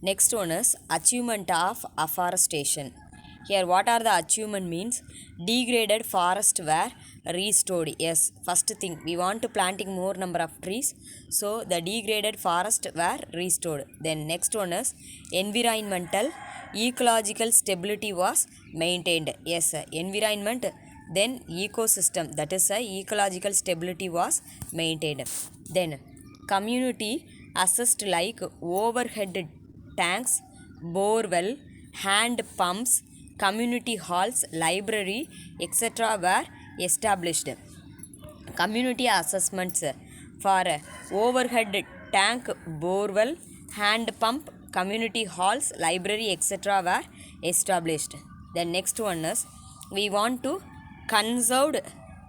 Next one is achievement of afforestation. Here, what are the achievement means? Degraded forest were restored. Yes, first thing we want to planting more number of trees, so the degraded forest were restored. Then next one is environmental ecological stability was maintained. Yes, environment, then ecosystem, that is ecological stability was maintained. Then community assessed like overhead tanks, borewell, hand pumps, community halls, library, etc. were established. Community assessments for overhead tank, borewell, hand pump, community halls, library, etc. were established. The next one is we want to conserve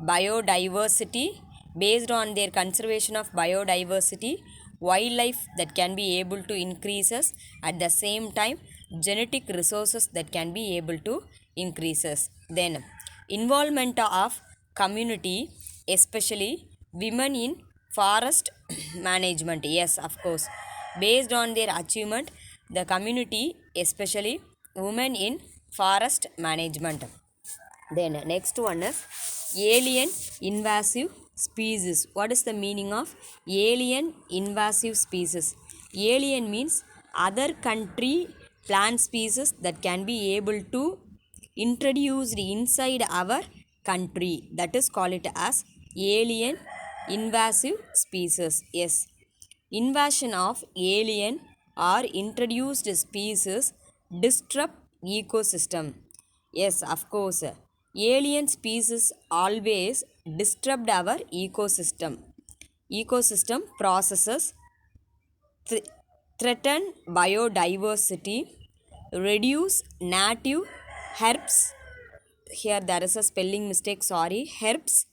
biodiversity. Based on their conservation of biodiversity, wildlife that can be able to increases, at the same time genetic resources that can be able to increases. Then involvement of community, especially women in forest management. Yes, of course, based on their achievement, the community, especially women in forest management. Then next one is alien invasive species. What is the meaning of alien invasive species? Alien means other country plant species that can be able to introduced inside our country. That is called it as alien invasive species. Yes, invasion of alien or introduced species disrupt ecosystem. Yes, of course. Alien species always disrupt our ecosystem. Ecosystem processes threaten biodiversity, reduce native herbs. Here there is a spelling mistake, sorry. Herbs,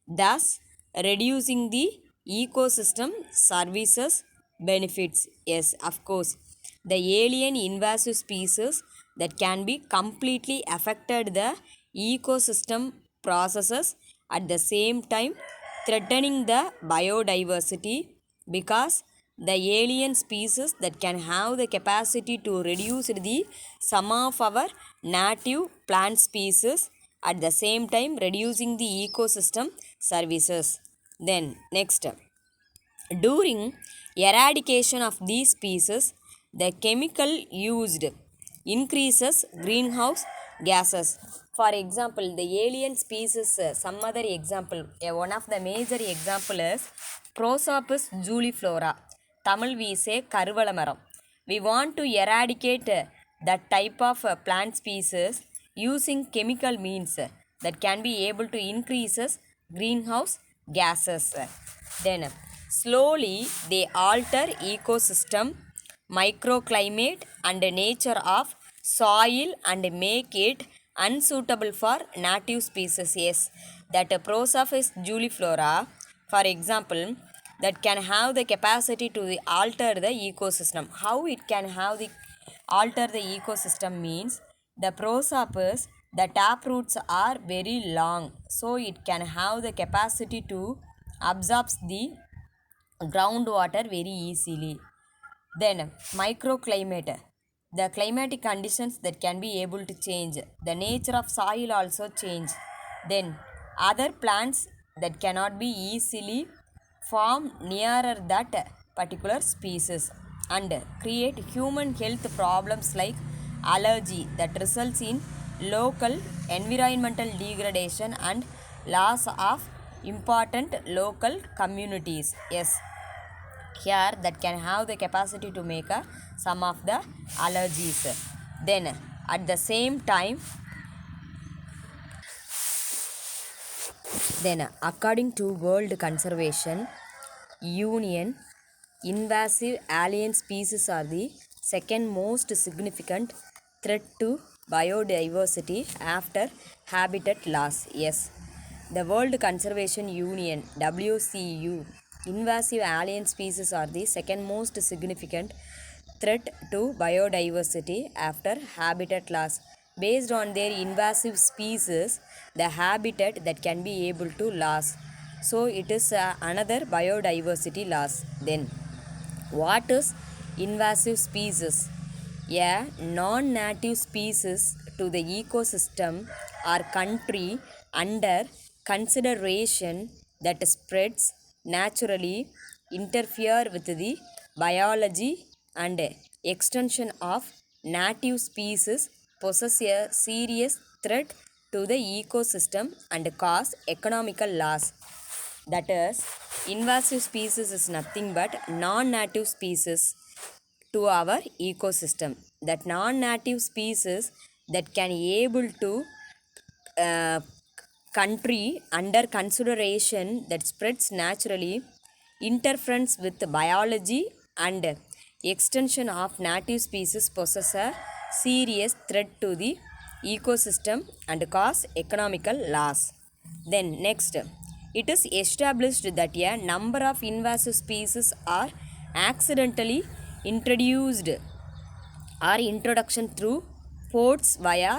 thus reducing the ecosystem services benefits. Yes, of course, the alien invasive species that can be completely affected the ecosystem processes, at the same time threatening the biodiversity, because the alien species that can have the capacity to reduce the sum of our native plant species, at the same time reducing the ecosystem services. Then next, during eradication of these species, the chemical used increases greenhouse gases. For example, the alien species, some other example, one of the major example is Prosopis juliflora. Tamil we say Karuvala. We want to eradicate that type of plant species using chemical means that can be able to increases greenhouse gases. Then slowly they alter ecosystem, microclimate and nature of soil and make it unsuitable for native species. Yes, that Prosopis juliflora, for example, that can have the capacity to alter the ecosystem. How it can have the alter the ecosystem means, the Prosopis, the tap roots are very long, so it can have the capacity to absorb the groundwater very easily. Then microclimate, the climatic conditions that can be able to change, the nature of soil also change. Then other plants that cannot be easily form nearer that particular species and create human health problems like allergy that results in local environmental degradation and loss of important local communities. Yes, here that can have the capacity to make some of the allergies. Then at the same time, then according to World Conservation Union, invasive alien species are the second most significant threat to biodiversity after habitat loss. Yes, the World Conservation Union WCU, invasive alien species are the second most significant threat to biodiversity after habitat loss. Based on their invasive species, the habitat that can be able to loss. So it is another biodiversity loss. Then what is invasive species? A non-native species to the ecosystem or country under consideration that spreads naturally, interfere with the biology and extension of native species, poses a serious threat to the ecosystem and cause economical loss. That is, invasive species is nothing but non-native species to our ecosystem. That non-native species that can able to uh, country under consideration that spreads naturally, interference with biology and extension of native species poses a serious threat to the ecosystem and cause economical loss. Then next, it is established that a number of invasive species are accidentally introduced or introduction through ports via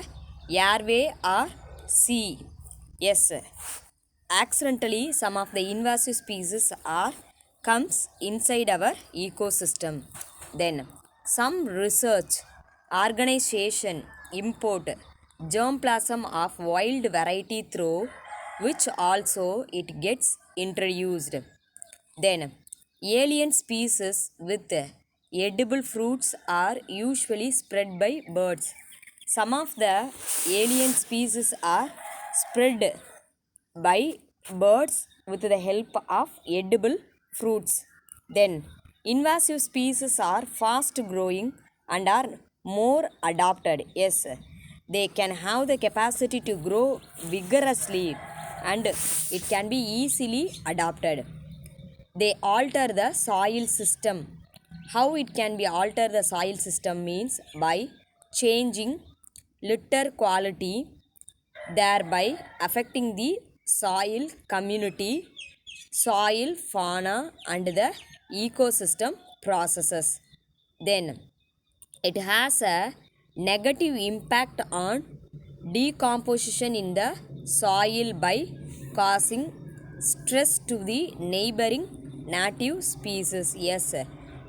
airway or sea. Yes, accidentally some of the invasive species are comes inside our ecosystem. Then some research organization import germplasm of wild variety through which also it gets introduced. Then, alien species with edible fruits are usually spread by birds. Some of the alien species are spread by birds with the help of edible fruits. Then, invasive species are fast growing and are more adapted. Yes, they can have the capacity to grow vigorously and it can be easily adapted. They alter the soil system. How it can be alter the soil system means by changing litter quality, thereby affecting the soil community, soil fauna and the ecosystem processes. Then it has a negative impact on decomposition in the soil by causing stress to the neighboring native species. Yes,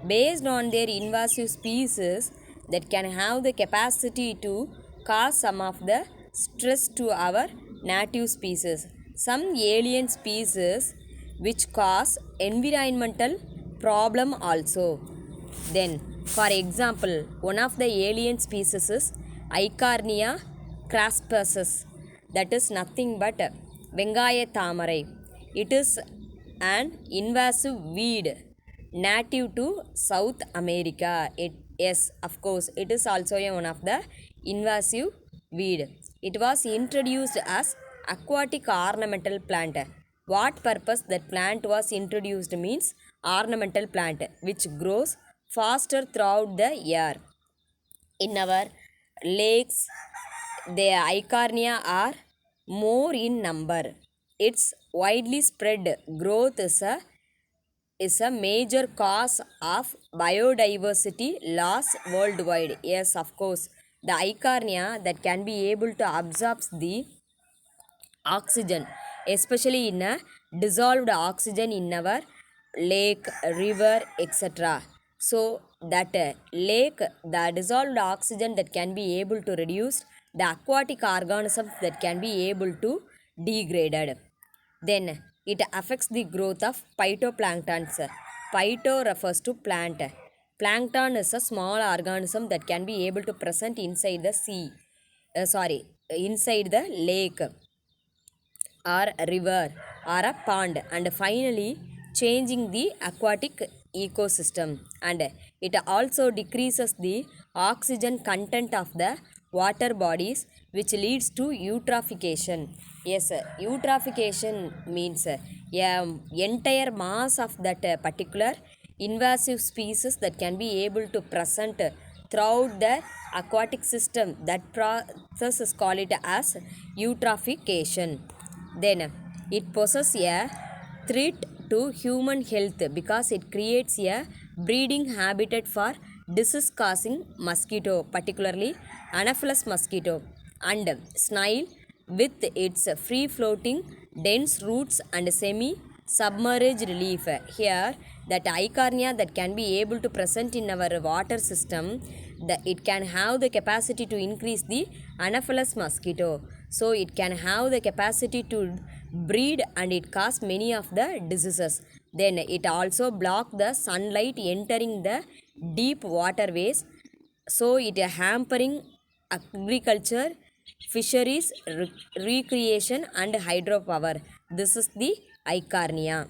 based on their invasive species that can have the capacity to cause some of the stress to our native species. Some alien species which cause environmental problem also. Then, for example, one of the alien species is Eichhornia crassus. That is nothing but Vengaya Thamarai. It is an invasive weed native to South America. Yes, of course, it is also one of the invasive weed. It was introduced as aquatic ornamental plant. What purpose that plant was introduced means ornamental plant which grows faster throughout the year. In our lakes, the Eichhornia are more in number. Its widely spread growth is a major cause of biodiversity loss worldwide. Yes, of course, the Eichhornia that can be able to absorb the oxygen, especially in a dissolved oxygen in our lake, river, etc. So that lake, the dissolved oxygen that can be able to reduce the aquatic organisms that can be able to degraded. Then it affects the growth of phytoplanktons. Phyto refers to plant. Plankton is a small organism that can be able to present inside the sea. Inside the lake or a river or a pond, and finally changing the aquatic ecosystem. And it also decreases the oxygen content of the water bodies which leads to eutrophication. Yes, eutrophication means entire mass of that particular invasive species that can be able to present throughout the aquatic system. That process is called as eutrophication. Then it poses a threat to human health because it creates a breeding habitat for disease causing mosquito, particularly Anopheles mosquito and snail with its free floating dense roots and semi submerged relief. Here that Eichhornia that can be able to present in our water system, that it can have the capacity to increase the Anopheles mosquito. So it can have the capacity to breed and it cause many of the diseases. Then it also block the sunlight entering the deep waterways, so it hampering agriculture, fisheries, recreation and hydropower. This is the Eichhornia.